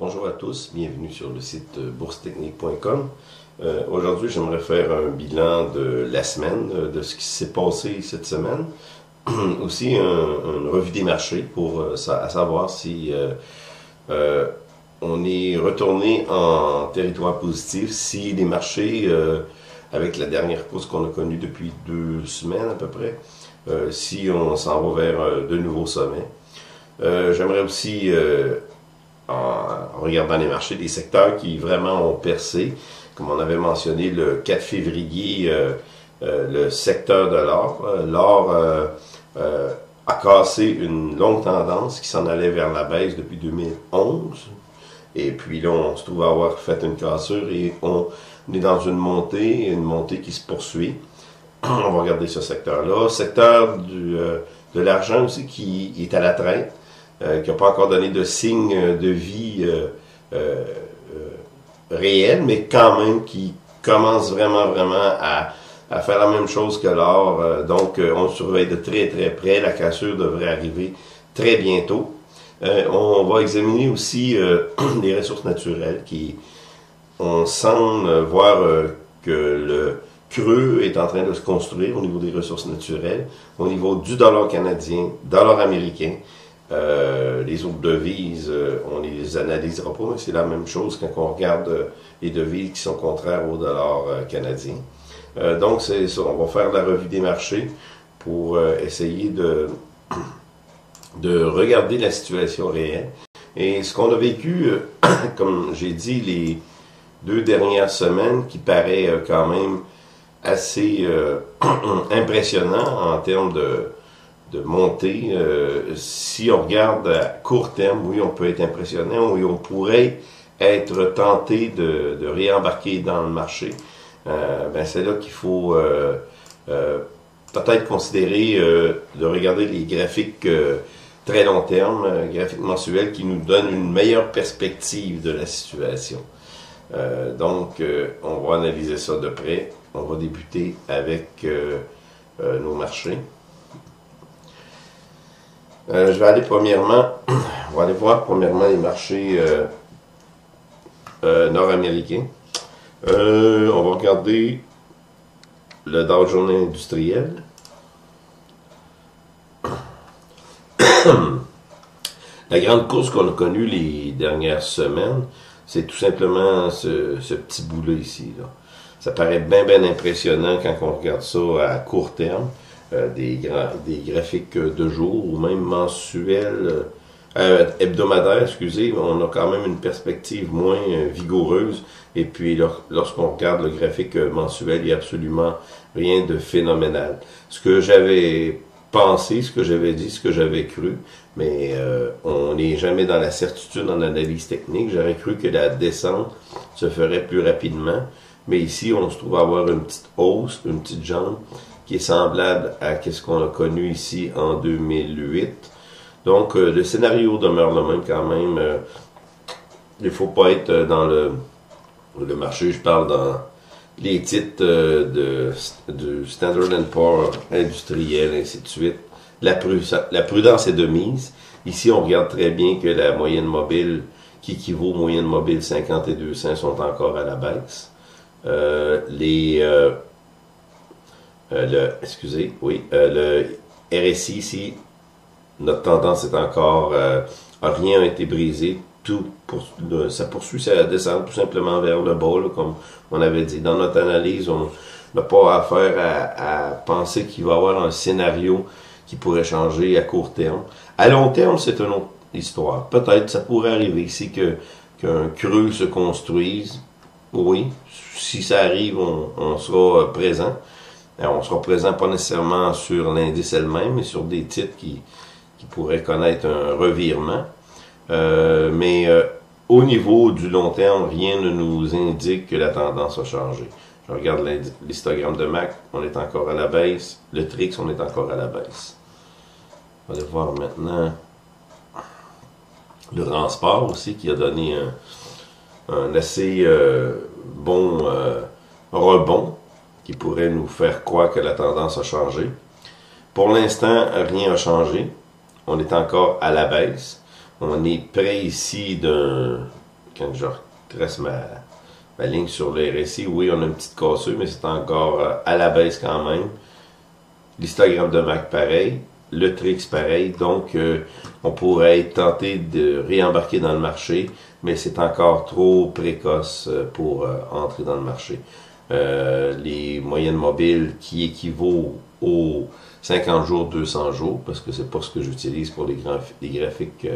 Bonjour à tous, bienvenue sur le site boursetechnique.com. Aujourd'hui, j'aimerais faire un bilan de la semaine, de ce qui s'est passé cette semaine. Aussi, une revue des marchés pour à savoir si on est retourné en territoire positif, si les marchés, avec la dernière course qu'on a connue depuis 2 semaines à peu près, si on s'en va vers de nouveaux sommets. J'aimerais aussi, en regardant les marchés, des secteurs qui vraiment ont percé, comme on avait mentionné le 4 février, le secteur de l'or. L'or a cassé une longue tendance qui s'en allait vers la baisse depuis 2011. Et puis là, on se trouve à avoir fait une cassure et on est dans une montée qui se poursuit. On va regarder ce secteur-là. Secteur de l'argent aussi qui est à la traîne, qui n'a pas encore donné de signe de vie réel, mais quand même qui commence vraiment à faire la même chose que l'or. Donc, on surveille de très près. La cassure devrait arriver très bientôt. On va examiner aussi les ressources naturelles on semble voir que le creux est en train de se construire au niveau des ressources naturelles, au niveau du dollar canadien, dollar américain. Les autres devises, on ne les analysera pas, mais c'est la même chose quand on regarde les devises qui sont contraires au dollar canadien. Donc, c'est ça. On va faire la revue des marchés pour essayer de regarder la situation réelle. Et ce qu'on a vécu, comme j'ai dit, les 2 dernières semaines, qui paraît quand même assez impressionnant en termes de montée. Si on regarde à court terme, oui, on peut être impressionnant, oui, on pourrait être tenté de réembarquer dans le marché. C'est là qu'il faut peut-être considérer de regarder les graphiques très long terme, graphiques mensuels qui nous donnent une meilleure perspective de la situation. Donc, on va analyser ça de près. On va débuter avec nos marchés. Je vais aller premièrement, on va aller voir premièrement les marchés nord-américains. On va regarder le Dow Jones industriel. La grande course qu'on a connue les dernières semaines, c'est tout simplement ce petit bout-là ici. Là. Ça paraît bien impressionnant quand on regarde ça à court terme. Des graphiques de jour ou même mensuels, hebdomadaires, excusez, on a quand même une perspective moins vigoureuse. Et puis, lorsqu'on regarde le graphique mensuel, il n'y a absolument rien de phénoménal. Ce que j'avais pensé, ce que j'avais dit, ce que j'avais cru, mais on n'est jamais dans la certitude en analyse technique. J'aurais cru que la descente se ferait plus rapidement. Mais ici, on se trouve à avoir une petite hausse, une petite jambe, qui est semblable à ce qu'on a connu ici en 2008. Donc, le scénario demeure le même quand même. Il ne faut pas être dans le marché, je parle dans les titres de Standard & Poor's, industriel, ainsi de suite. La prudence est de mise. Ici, on regarde très bien que la moyenne mobile, qui équivaut aux moyennes mobiles 50 et 200, sont encore à la baisse. Le RSI ici, notre tendance est encore, rien n'a été brisé, ça poursuit sa descente tout simplement vers le bas, là, comme on avait dit. Dans notre analyse, on n'a pas affaire à penser qu'il va y avoir un scénario qui pourrait changer à court terme. À long terme, c'est une autre histoire. Peut-être ça pourrait arriver ici qu'un creux se construise. Oui, si ça arrive, on sera présent. On sera présent pas nécessairement sur l'indice elle-même, mais sur des titres qui pourraient connaître un revirement. Mais au niveau du long terme, rien ne nous indique que la tendance a changé. Je regarde l'histogramme de MAC, on est encore à la baisse. Le TRIX, on est encore à la baisse. On va aller voir maintenant le transport aussi, qui a donné un assez bon rebond, qui pourrait nous faire croire que la tendance a changé. Pour l'instant, rien n'a changé. On est encore à la baisse. On est près ici quand je retrace ma ligne sur le RSI, oui, on a une petite cassure, mais c'est encore à la baisse quand même. L'histogramme de MAC, pareil. Le TRIX, pareil. Donc, on pourrait être tenté de réembarquer dans le marché, mais c'est encore trop précoce pour entrer dans le marché. Les moyennes mobiles qui équivaut aux 50 jours, 200 jours, parce que c'est pas ce que j'utilise pour les graphiques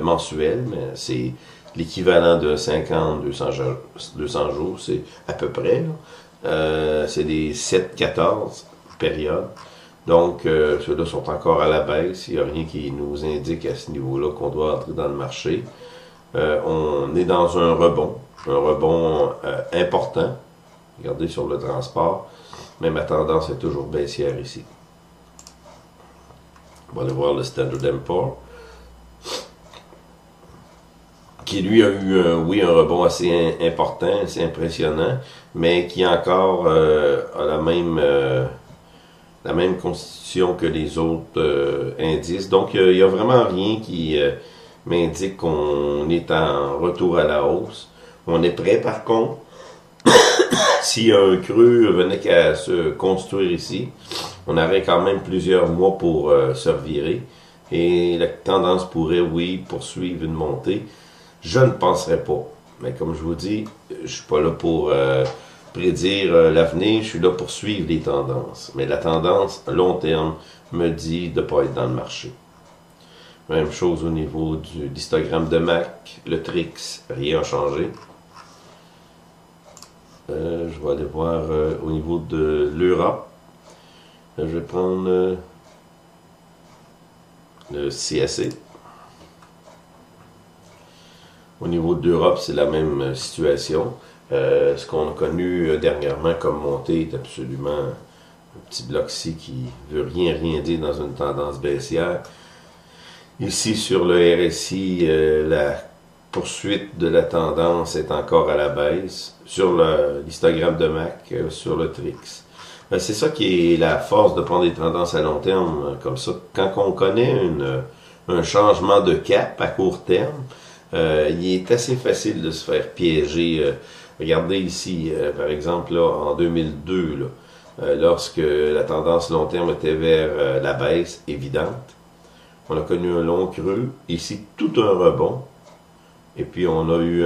mensuels, mais c'est l'équivalent de 50, 200 jours, c'est à peu près. C'est des 7-14 périodes. Donc, ceux-là sont encore à la baisse. Il n'y a rien qui nous indique à ce niveau-là qu'on doit entrer dans le marché. On est dans un rebond important. Regardez sur le transport, mais ma tendance est toujours baissière ici. On va aller voir le Standard & Poor's, qui lui a eu un rebond assez important, assez impressionnant, mais qui encore a la même constitution que les autres indices. Donc, il n'y a vraiment rien qui m'indique qu'on est en retour à la hausse. On est prêt, par contre. Si un creux venait qu'à se construire ici, on aurait quand même plusieurs mois pour se revirer. Et la tendance pourrait, oui, poursuivre une montée. Je ne penserais pas. Mais comme je vous dis, je suis pas là pour prédire l'avenir, je suis là pour suivre les tendances. Mais la tendance, à long terme, me dit de ne pas être dans le marché. Même chose au niveau de l'histogramme de MAC, le TRIX, rien n'a changé. Je vais aller voir au niveau de l'Europe. Je vais prendre le CAC. Au niveau de l'Europe, c'est la même situation. Ce qu'on a connu dernièrement comme montée est absolument un petit bloc-ci qui veut rien dire dans une tendance baissière. Ici, sur le RSI, la poursuite de la tendance est encore à la baisse. Sur l'histogramme de MAC, sur le TRIX. C'est ça qui est la force de prendre des tendances à long terme comme ça. Quand on connaît un changement de cap à court terme, il est assez facile de se faire piéger. Regardez ici, par exemple, là, en 2002, lorsque la tendance long terme était vers la baisse évidente, on a connu un long creux, ici tout un rebond, et puis on a eu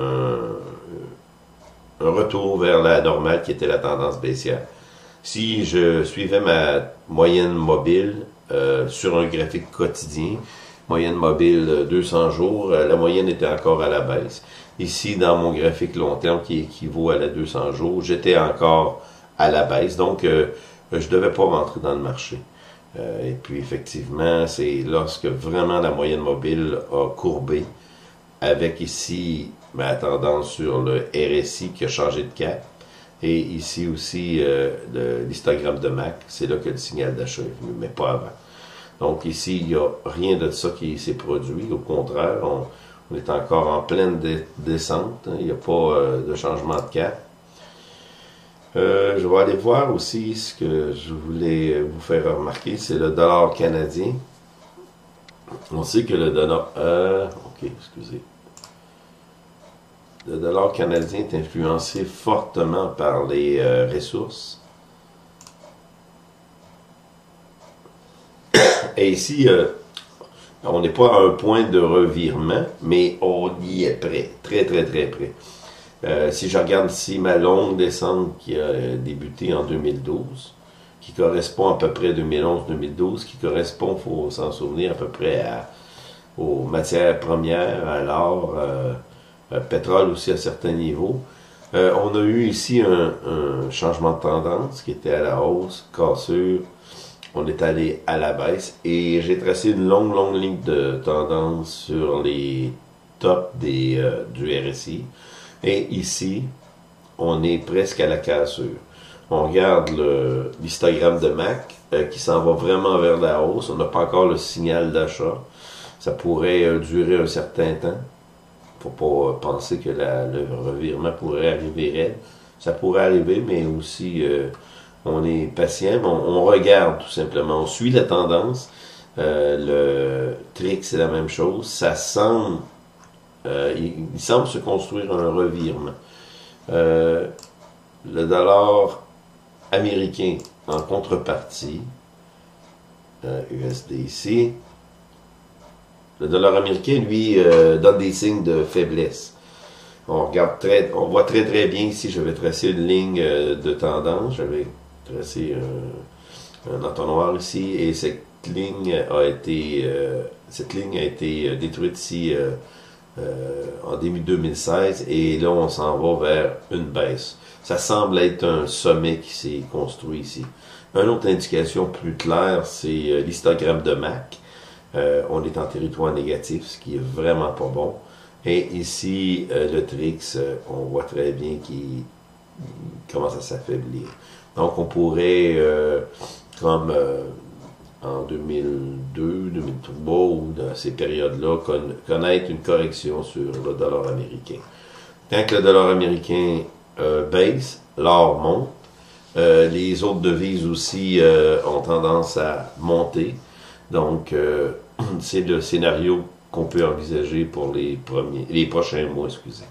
un retour vers la normale qui était la tendance baissière. Si je suivais ma moyenne mobile sur un graphique quotidien, moyenne mobile 200 jours, la moyenne était encore à la baisse. Ici, dans mon graphique long terme qui équivaut à la 200 jours, j'étais encore à la baisse, donc je ne devais pas rentrer dans le marché. Et puis effectivement, c'est lorsque vraiment la moyenne mobile a courbé, avec ici ma tendance sur le RSI qui a changé de cap, et ici aussi l'histogramme de MAC, c'est là que le signal d'achat est venu, mais pas avant. Donc ici, il n'y a rien de ça qui s'est produit. Au contraire, on est encore en pleine descente. Il n'y a pas de changement de cap. Je vais aller voir aussi ce que je voulais vous faire remarquer, c'est le dollar canadien. On sait que le dollar... ok, excusez. Le dollar canadien est influencé fortement par les ressources. Et ici, on n'est pas à un point de revirement, mais on y est près, très près. Si je regarde ici ma longue descente qui a débuté en 2012, qui correspond à peu près 2011-2012, qui correspond, il faut s'en souvenir, à peu près aux matières premières, à l'or, pétrole aussi à certains niveaux. On a eu ici un changement de tendance qui était à la hausse, cassure. On est allé à la baisse et j'ai tracé une longue ligne de tendance sur les tops du RSI. Et ici, on est presque à la cassure. On regarde l'histogramme de MAC qui s'en va vraiment vers la hausse. On n'a pas encore le signal d'achat. Ça pourrait durer un certain temps. Faut pas penser que le revirement pourrait arriver raide. Ça pourrait arriver, mais aussi... on est patient, on regarde tout simplement, on suit la tendance. Le TRIX, c'est la même chose. Ça semble il semble se construire un revirement. Le dollar américain en contrepartie, USD ici, le dollar américain, lui, donne des signes de faiblesse. On voit très bien ici, je vais tracer une ligne de tendance, je vais tracer un entonnoir ici, et cette ligne a été détruite ici en début 2016, et là on s'en va vers une baisse. Ça semble être un sommet qui s'est construit ici. Une autre indication plus claire, c'est l'histogramme de MAC. On est en territoire négatif, ce qui est vraiment pas bon. Et ici, le TRIX, on voit très bien qu'il commence à s'affaiblir. Donc, on pourrait, comme en 2002, 2003, ou dans ces périodes-là, connaître une correction sur le dollar américain. Tant que le dollar américain baisse, l'or monte. Les autres devises aussi ont tendance à monter. Donc, c'est le scénario qu'on peut envisager pour les prochains mois, excusez.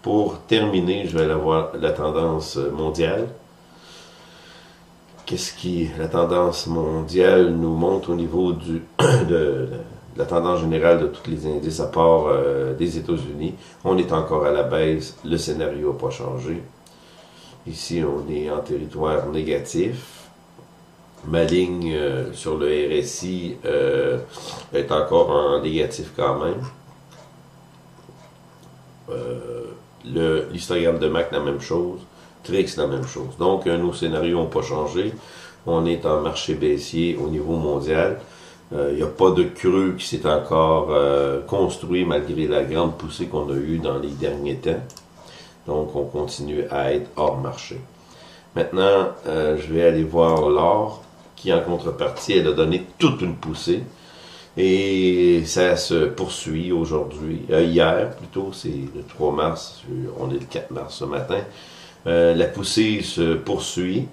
Pour terminer, je vais aller voir la tendance mondiale. La tendance mondiale nous montre au niveau de la tendance générale de tous les indices à part des États-Unis. On est encore à la baisse, le scénario n'a pas changé. Ici, on est en territoire négatif. Ma ligne sur le RSI est encore en négatif quand même. L'histogramme de MAC, la même chose. TRIX, la même chose. Donc, nos scénarios n'ont pas changé. On est en marché baissier au niveau mondial. Il n'y a pas de creux qui s'est encore construit malgré la grande poussée qu'on a eue dans les derniers temps. Donc, on continue à être hors marché. Maintenant, je vais aller voir l'or, qui en contrepartie, elle a donné toute une poussée. Et ça se poursuit aujourd'hui, hier plutôt, c'est le 3 mars, on est le 4 mars ce matin. La poussée se poursuit.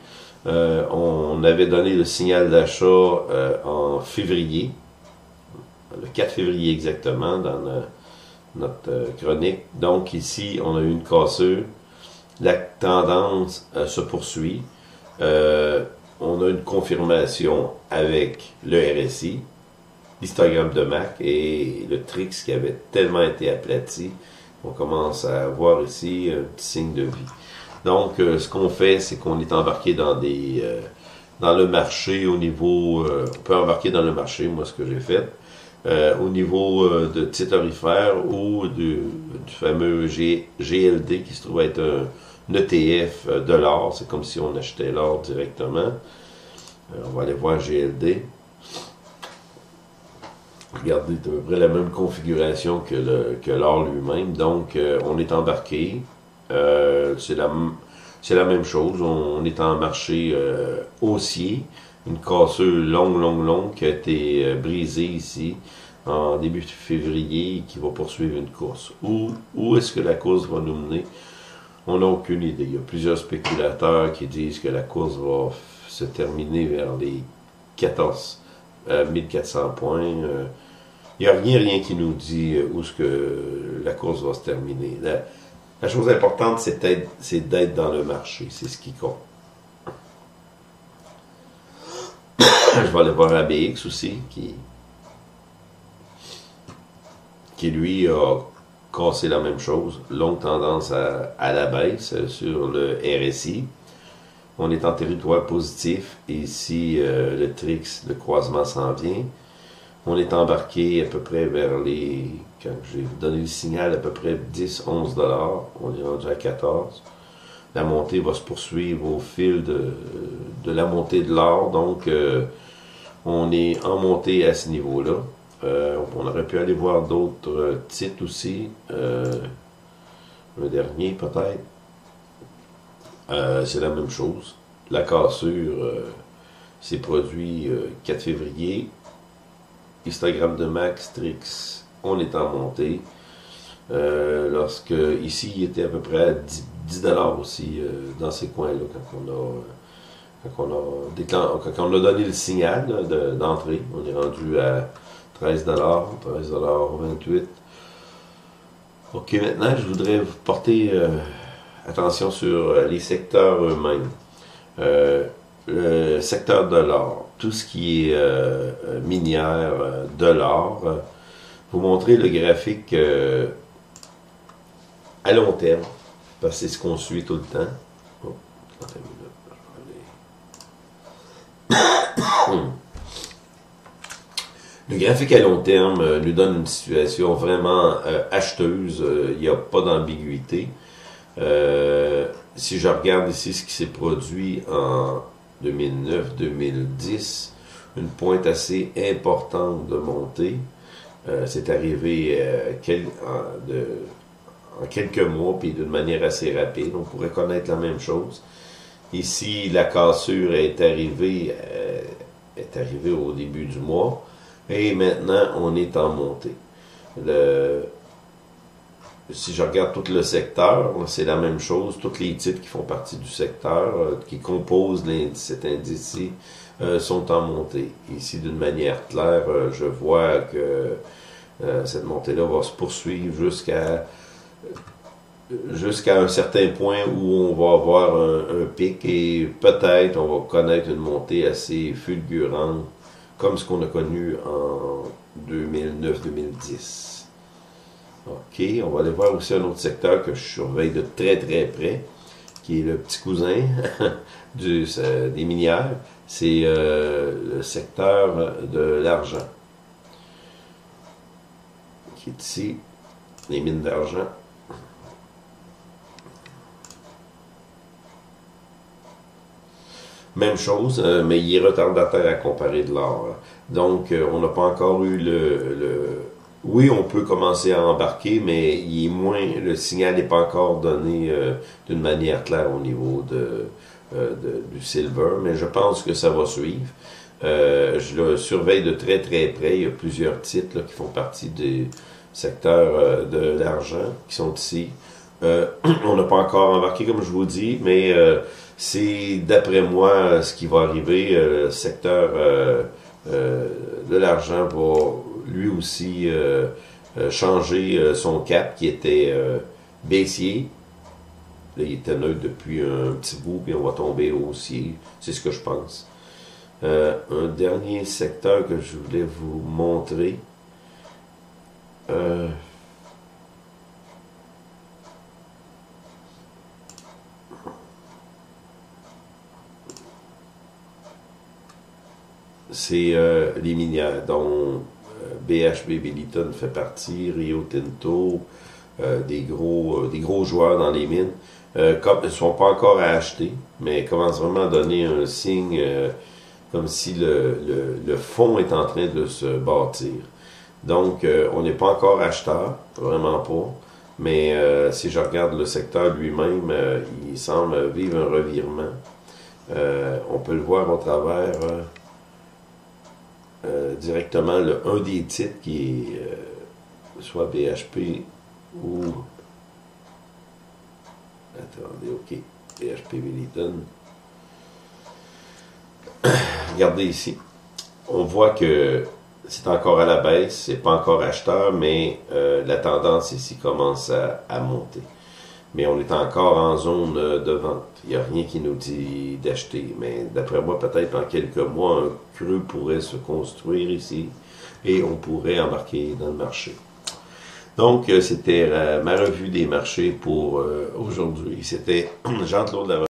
On avait donné le signal d'achat en février, le 4 février exactement, dans notre chronique. Donc ici, on a eu une cassure. La tendance se poursuit. On a une confirmation avec le RSI, l'histogramme de MAC et le TRIX qui avait tellement été aplati. On commence à voir ici un petit signe de vie. Donc, ce qu'on fait, c'est qu'on est embarqué dans le marché au niveau... on peut embarquer dans le marché, moi, ce que j'ai fait, au niveau de titres tariffaires ou du fameux GLD qui se trouve être un ETF de l'or. C'est comme si on achetait l'or directement. On va aller voir GLD. Regardez, c'est à peu près la même configuration que l'or lui-même. Donc, on est embarqué. C'est la même chose. On est en marché haussier. Une cassure longue qui a été brisée ici en début février et qui va poursuivre une course. Où est-ce que la course va nous mener? On n'a aucune idée. Il y a plusieurs spéculateurs qui disent que la course va se terminer vers les 1400 points. Il n'y a rien qui nous dit où est-ce que la course va se terminer. La chose importante, c'est d'être dans le marché. C'est ce qui compte. Je vais aller voir ABX aussi, qui lui a cassé la même chose. Longue tendance à la baisse sur le RSI. On est en territoire positif. Et ici, le TRIX, le croisement s'en vient. On est embarqué à peu près vers quand j'ai donné le signal, à peu près 10-11 $. On est rendu à 14. La montée va se poursuivre au fil de la montée de l'or. Donc, on est en montée à ce niveau-là. On aurait pu aller voir d'autres titres aussi. Le dernier, peut-être. C'est la même chose. La cassure s'est produite 4 février. Histogramme de Max Trix, on est en montée. Lorsque ici, il était à peu près à 10 $ aussi dans ces coins-là quand on a donné le signal d'entrée. On est rendu à 13 $, 13,28 $. Ok, maintenant, je voudrais vous porter attention sur les secteurs eux-mêmes. Euh, le secteur de l'or, tout ce qui est minière de l'or. Vous montrer le graphique à long terme, parce que c'est ce qu'on suit tout le temps. Oh, attends une minute, je vais aller. Le graphique à long terme nous donne une situation vraiment acheteuse. Il n'y a pas d'ambiguïté. Si je regarde ici ce qui s'est produit en 2009-2010, une pointe assez importante de montée. C'est arrivé en quelques mois, puis d'une manière assez rapide. On pourrait connaître la même chose. Ici, la cassure est arrivée au début du mois. Et maintenant, on est en montée. Si je regarde tout le secteur, c'est la même chose. Tous les titres qui font partie du secteur, qui composent cet indice-ci, sont en montée. Ici, d'une manière claire, je vois que cette montée-là va se poursuivre jusqu'à un certain point où on va avoir un pic et peut-être on va connaître une montée assez fulgurante comme ce qu'on a connu en 2009-2010. OK, on va aller voir aussi un autre secteur que je surveille de très très près, qui est le petit cousin des minières. C'est le secteur de l'argent, qui est ici, les mines d'argent. Même chose, mais il est retardataire à comparer de l'or. Donc, on n'a pas encore eu Oui, on peut commencer à embarquer, mais le signal n'est pas encore donné d'une manière claire au niveau du silver, mais je pense que ça va suivre. Je le surveille de très très près. Il y a plusieurs titres là, qui font partie du secteur de l'argent qui sont ici. On n'a pas encore embarqué, comme je vous dis, mais c'est d'après moi ce qui va arriver. Le secteur de l'argent va lui aussi changer son cap qui était baissier. Là, il était neutre depuis un petit bout, puis on va tomber haussier. C'est ce que je pense. Un dernier secteur que je voulais vous montrer. C'est les minières, dont BHP Billiton fait partie, Rio Tinto, des gros joueurs dans les mines. Comme, ils ne sont pas encore à acheter, mais commencent vraiment à donner un signe comme si le fond est en train de se bâtir. Donc, on n'est pas encore acheteur, vraiment pas. Mais si je regarde le secteur lui-même, il semble vivre un revirement. On peut le voir au travers directement un des titres qui est soit BHP ou... Attendez, ok. BHP Billiton. Regardez ici. On voit que c'est encore à la baisse, c'est pas encore acheteur, mais la tendance ici commence à monter. Mais on est encore en zone de vente. Il n'y a rien qui nous dit d'acheter. Mais d'après moi, peut-être en quelques mois, un creux pourrait se construire ici et on pourrait embarquer dans le marché. Donc, c'était ma revue des marchés pour aujourd'hui. C'était Jean-Claude Laroche.